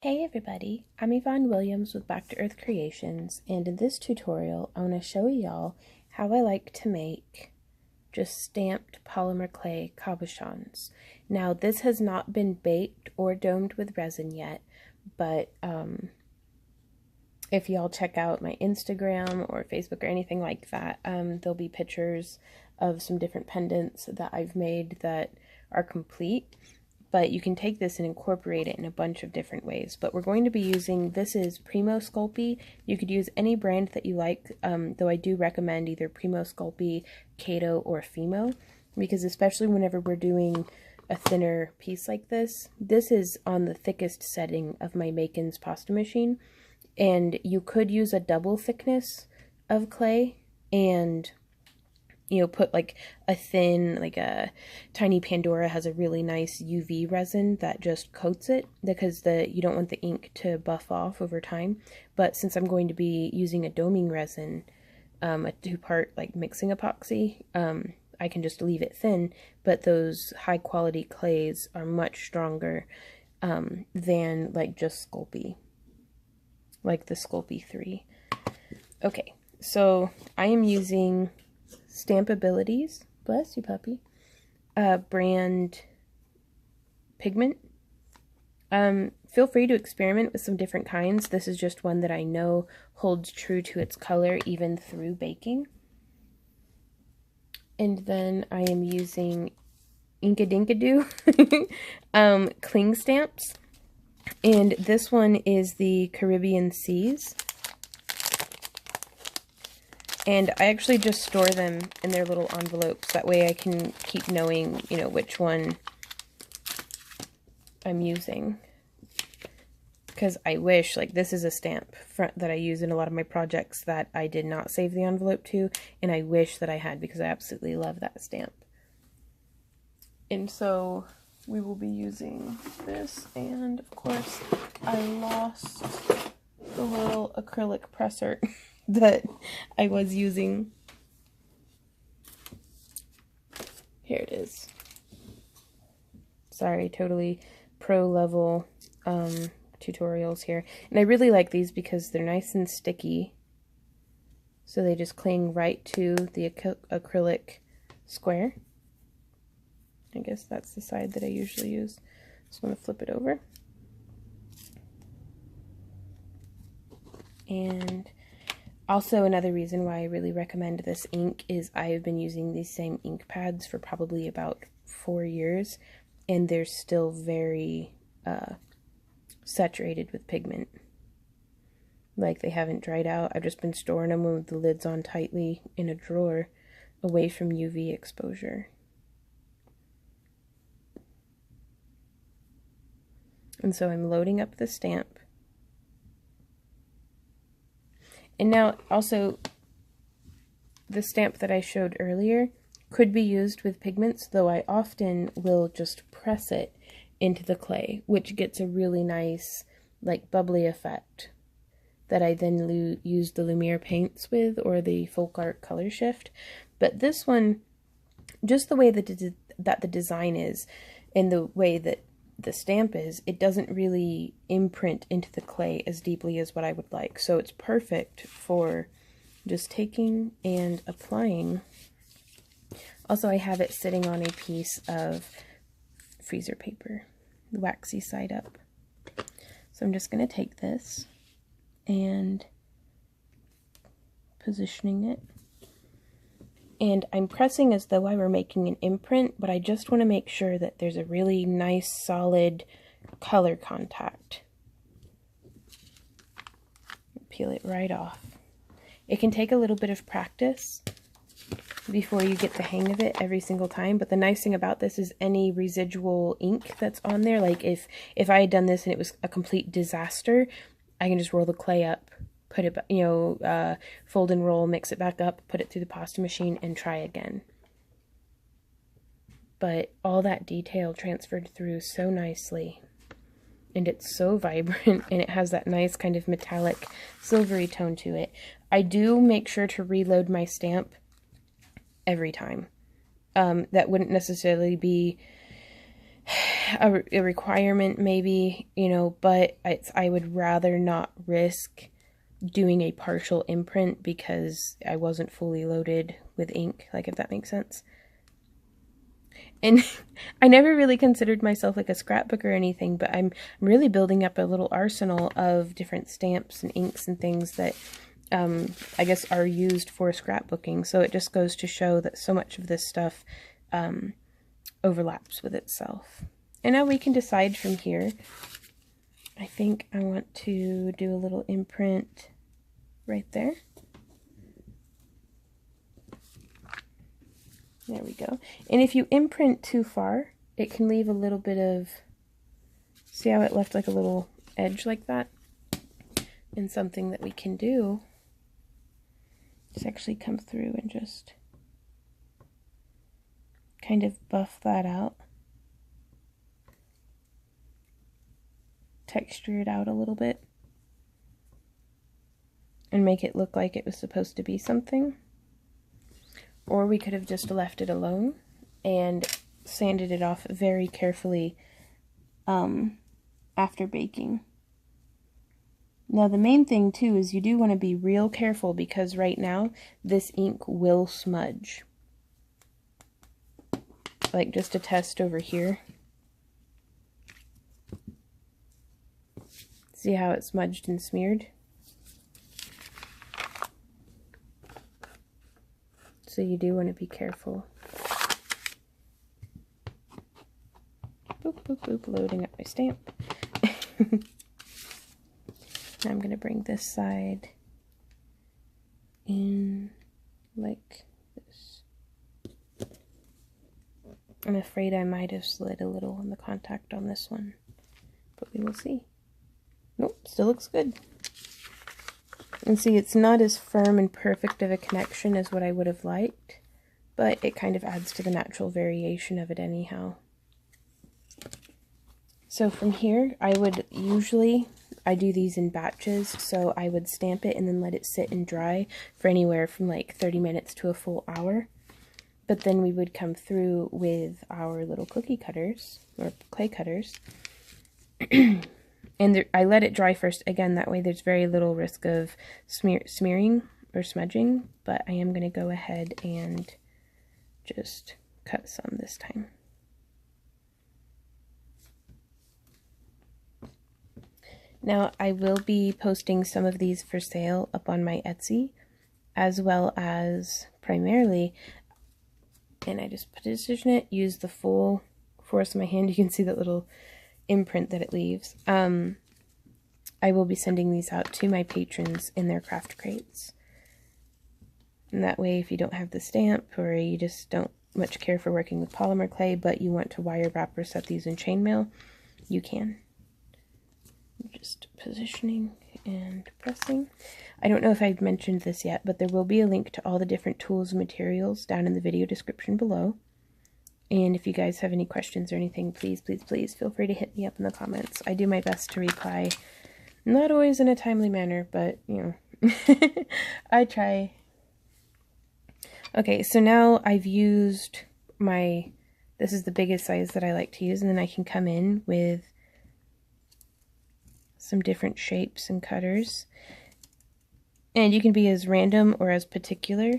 Hey everybody, I'm Yvonne Williams with Back to Earth Creations, and in this tutorial I want to show y'all how I like to make just stamped polymer clay cabochons. Now this has not been baked or domed with resin yet, but if y'all check out my Instagram or Facebook or anything like that, there'll be pictures of some different pendants that I've made that are complete. But you can take this and incorporate it in a bunch of different ways. But we're going to be using, this is Primo Sculpey. You could use any brand that you like, though I do recommend either Primo Sculpey, Kato, or Fimo, because especially whenever we're doing a thinner piece like this, this is on the thickest setting of my Makin's pasta machine, and you could use a double thickness of clay and put like a thin, like a tiny Pandora has a really nice UV resin that just coats it because you don't want the ink to buff off over time. But since I'm going to be using a doming resin, a two-part like mixing epoxy, I can just leave it thin, but those high quality clays are much stronger than like just Sculpey, like the Sculpey 3. Okay, so I am using Stampabilities, bless you puppy, brand pigment. Feel free to experiment with some different kinds. This is just one that I know holds true to its color even through baking. And then I am using Inkadinkadoo cling stamps, and this one is the Caribbean Seas. And I actually just store them in their little envelopes. That way I can keep knowing, which one I'm using. Because I wish, like, this is a stamp that I use in a lot of my projects that I did not save the envelope to. And I wish that I had, because I absolutely love that stamp. And so we will be using this. And, of course, I lost the little acrylic presser that I was using. Here it is. Sorry, totally pro level tutorials here. And I really like these because they're nice and sticky. So they just cling right to the acrylic square. I guess that's the side that I usually use. Just want to flip it over. And also, another reason why I really recommend this ink is I have been using these same ink pads for probably about 4 years, and they're still very saturated with pigment. Like, they haven't dried out. I've just been storing them with the lids on tightly in a drawer away from UV exposure. And so I'm loading up the stamp. And now, also, the stamp that I showed earlier could be used with pigments, though I often will just press it into the clay, which gets a really nice, like, bubbly effect that I then use the Lumiere paints with, or the Folk Art Color Shift. But this one, just the way that the design is, and the way that the stamp is, it doesn't really imprint into the clay as deeply as what I would like. So it's perfect for just taking and applying. Also, I have it sitting on a piece of freezer paper, the waxy side up. So I'm just going to take this and positioning it. And I'm pressing as though I were making an imprint, but I just want to make sure that there's a really nice, solid color contact. Peel it right off. It can take a little bit of practice before you get the hang of it every single time, but the nice thing about this is any residual ink that's on there, like if I had done this and it was a complete disaster, I can just roll the clay up, put it, fold and roll, mix it back up, put it through the pasta machine, and try again. But all that detail transferred through so nicely, and it's so vibrant, and it has that nice kind of metallic silvery tone to it. I do make sure to reload my stamp every time. That wouldn't necessarily be a requirement maybe, you know, but I would rather not risk doing a partial imprint because I wasn't fully loaded with ink, like, if that makes sense. And I never really considered myself like a scrapbook or anything, but I'm really building up a little arsenal of different stamps and inks and things that I guess are used for scrapbooking. So it just goes to show that so much of this stuff overlaps with itself. And now we can decide from here. I think I want to do a little imprint right there. There we go. And if you imprint too far, it can leave a little bit of, see how it left like a little edge like that? And something that we can do is actually come through and just kind of buff that out. Texture it out a little bit. And make it look like it was supposed to be something. Or we could have just left it alone and sanded it off very carefully after baking. Now the main thing too is you do want to be real careful because right now this ink will smudge. Like just a test over here. See how it smudged and smeared? So you do want to be careful. Boop, boop, boop, loading up my stamp. Now I'm going to bring this side in like this. I'm afraid I might have slid a little on the contact on this one, but we will see. Nope, still looks good. And see, it's not as firm and perfect of a connection as what I would have liked, but it kind of adds to the natural variation of it anyhow. So from here, I do these in batches, so I would stamp it and then let it sit and dry for anywhere from like 30 minutes to a full hour. But then we would come through with our little cookie cutters, or clay cutters, and I let it dry first, again, that way there's very little risk of smearing or smudging, but I am going to go ahead and just cut some this time. Now, I will be posting some of these for sale up on my Etsy, as well as primarily, and I just position it, use the full force of my hand. You can see that little imprint that it leaves. I will be sending these out to my patrons in their craft crates. And that way, if you don't have the stamp, or you just don't much care for working with polymer clay, but you want to wire wrap or set these in chainmail, you can. Just positioning and pressing. I don't know if I've mentioned this yet, but there will be a link to all the different tools and materials down in the video description below. And if you guys have any questions or anything, please, please, please feel free to hit me up in the comments. I do my best to reply. Not always in a timely manner, but, you know, I try. Okay, so now I've used this is the biggest size that I like to use, and then I can come in with some different shapes and cutters. And you can be as random or as particular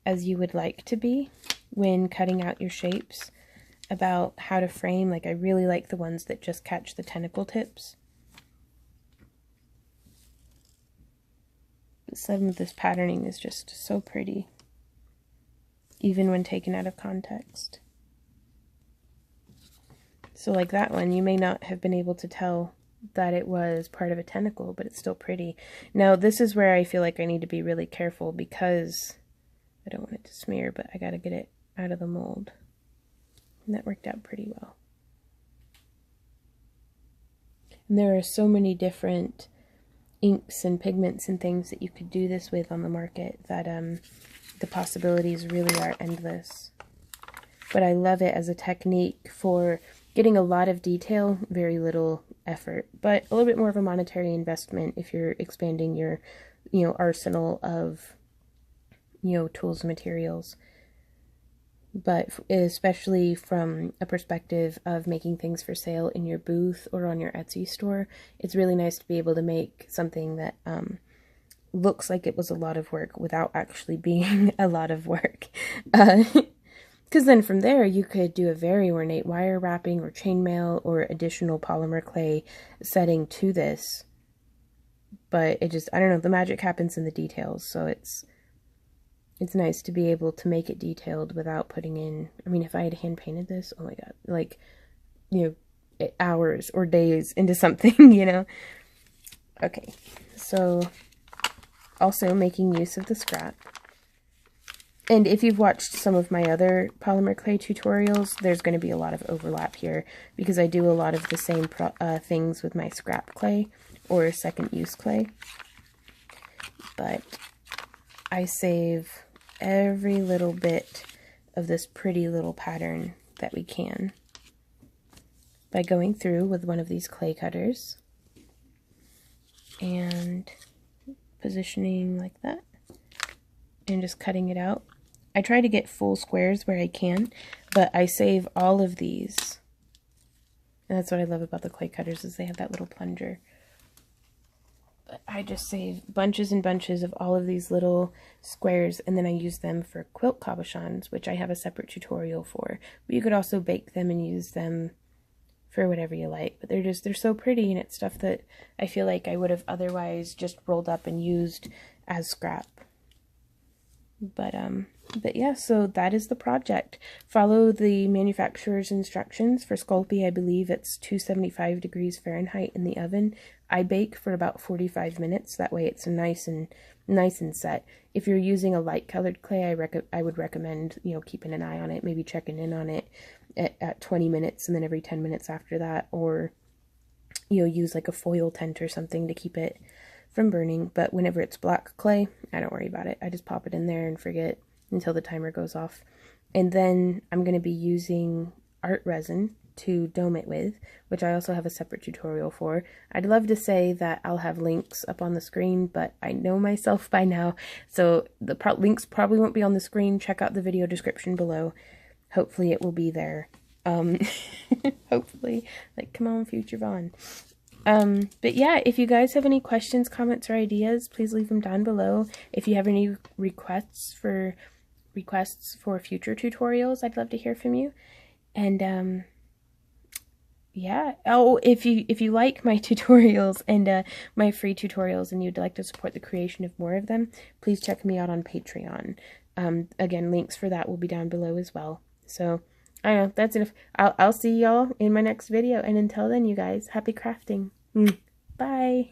as you would like to be when cutting out your shapes about how to frame. Like, I really like the ones that just catch the tentacle tips. Some of this patterning is just so pretty, even when taken out of context. So like that one, you may not have been able to tell that it was part of a tentacle, but it's still pretty. Now this is where I feel like I need to be really careful because I don't want it to smear, but I gotta get it out of the mold. And that worked out pretty well. And there are so many different inks and pigments and things that you could do this with on the market that the possibilities really are endless. But I love it as a technique for getting a lot of detail, very little effort, but a little bit more of a monetary investment if you're expanding your, arsenal of, tools and materials. but especially from a perspective of making things for sale in your booth or on your Etsy store, it's really nice to be able to make something that looks like it was a lot of work without actually being a lot of work. Because then from there you could do a very ornate wire wrapping or chainmail or additional polymer clay setting to this. But it just, I don't know, the magic happens in the details, so it's nice to be able to make it detailed without putting in, I mean, if I had hand painted this, oh my god, like, you know, hours or days into something, you know? Okay, so also making use of the scrap. And if you've watched some of my other polymer clay tutorials, there's going to be a lot of overlap here because I do a lot of the same things with my scrap clay or second use clay. But I save every little bit of this pretty little pattern that we can by going through with one of these clay cutters and positioning like that and just cutting it out. I try to get full squares where I can, but I save all of these. And that's what I love about the clay cutters, is they have that little plunger. But I just save bunches and bunches of all of these little squares, and then I use them for quilt cabochons, which I have a separate tutorial for. But you could also bake them and use them for whatever you like. But they're so pretty, and it's stuff that I feel like I would have otherwise just rolled up and used as scrap. But yeah, so that is the project. Follow the manufacturer's instructions. For Sculpey, I believe it's 275 degrees Fahrenheit in the oven. I bake for about 45 minutes. That way it's nice and set. If you're using a light colored clay, I would recommend, you know, keeping an eye on it, maybe checking in on it at 20 minutes and then every 10 minutes after that, or, you know, use like a foil tent or something to keep it from burning. But whenever it's black clay, I don't worry about it. I just pop it in there and forget until the timer goes off. And then I'm going to be using art resin to dome it with, which I also have a separate tutorial for. I'd love to say that I'll have links up on the screen, but I know myself by now, so the links probably won't be on the screen. Check out the video description below. Hopefully it will be there. Hopefully, like, come on, Future Vaughn. But yeah, if you guys have any questions, comments, or ideas, please leave them down below. If you have any requests for future tutorials, I'd love to hear from you. And yeah, oh, if you like my tutorials and my free tutorials and you'd like to support the creation of more of them, please check me out on Patreon. Again, links for that will be down below as well. So I don't know, that's enough. I'll see y'all in my next video, and until then, you guys, happy crafting. Bye.